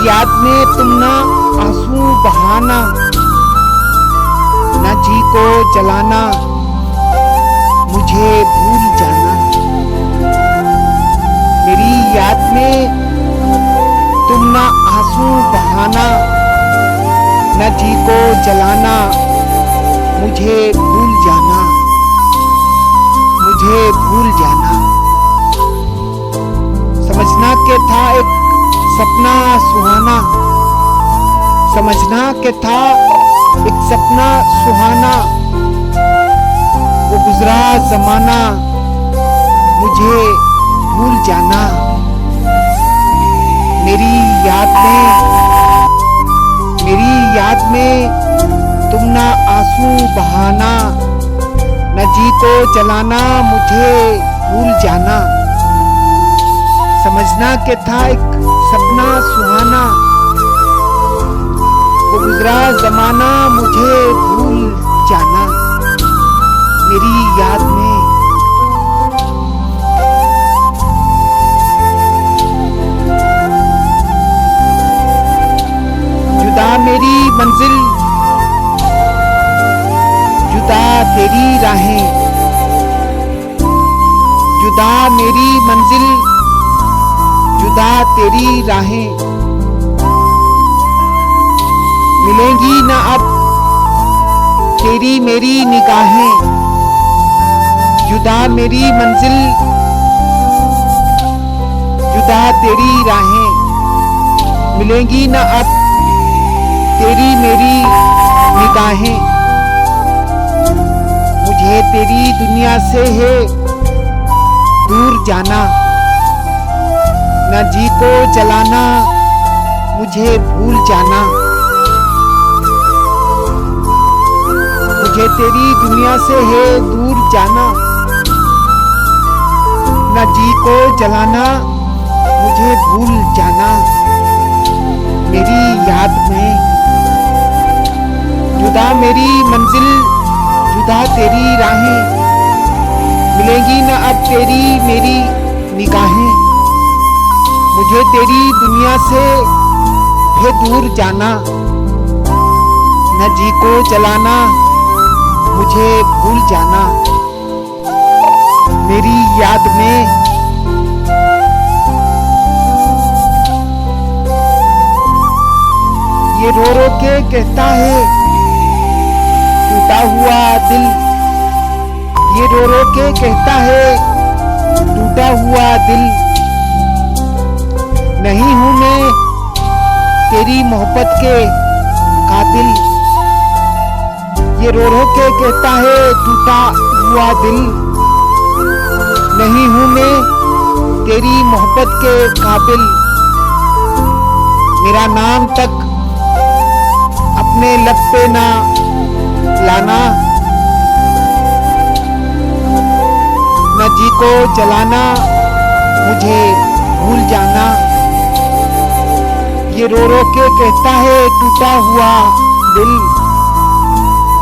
याद में तुम ना आंसू बहाना, ना जी को जलाना, मुझे भूल जाना। मेरी याद में तुम ना आंसू बहाना, ना जी को जलाना, मुझे भूल जाना, मुझे भूल जाना। समझना के था एक सपना सुहाना, समझना के था एक सपना सुहाना, वो गुजरा जमाना, मुझे भूल जाना। मेरी याद में तुम ना आंसू बहाना, न जी को जलाना, मुझे भूल जाना। समझना के था एक सपना सुहाना, वो गुजरा जमाना, मुझे भूल जाना। मेरी याद में जुदा मेरी मंजिल, जुदा तेरी राहें, जुदा मेरी मंजिल, जुदा तेरी राहें। मिलेंगी ना अब तेरी मेरी निगाहें, जुदा मेरी मंजिल, जुदा तेरी राहें। मिलेंगी ना अब तेरी मेरी निगाहें। मुझे तेरी दुनिया से है दूर जाना, न जी को जलाना, मुझे भूल जाना। मुझे तेरी दुनिया से है दूर जाना, न जी को जलाना, मुझे भूल जाना। मेरी याद में जुदा मेरी मंजिल, जुदा तेरी राहें। मिलेंगी न अब तेरी मेरी निगाहें। मुझे तेरी दुनिया से है दूर जाना, न जी को जलाना, मुझे भूल जाना। मेरी याद में ये रो रो के कहता है टूटा हुआ दिल, ये रो रो के कहता है टूटा हुआ दिल। नहीं हूं मैं तेरी मोहब्बत के काबिल, ये रो रो के कहता है टूटा हुआ दिल। नहीं हूं मैं तेरी मोहब्बत के काबिल, मेरा नाम तक अपने लब पे ना लाना, न जी को जलाना, मुझे भूल जाना। ये रो रो के कहता है टूटा हुआ दिल।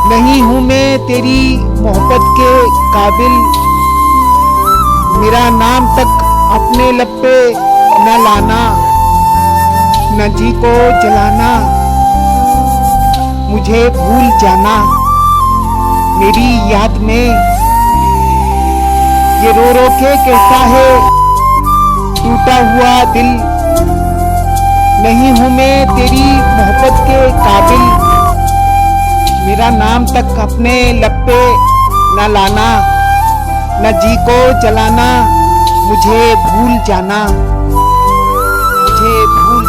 नहीं हूं मैं तेरी मोहब्बत के काबिल, मेरा नाम तक अपने लब पे न लाना, न जी को जलाना, मुझे भूल जाना। मेरी याद में ये रो रो के कहता है टूटा हुआ दिल। नहीं हूं मैं तेरी मोहब्बत के काबिल, मेरा नाम तक अपने लब पे न लाना, न जी को जलाना, मुझे भूल जाना, मुझे भूल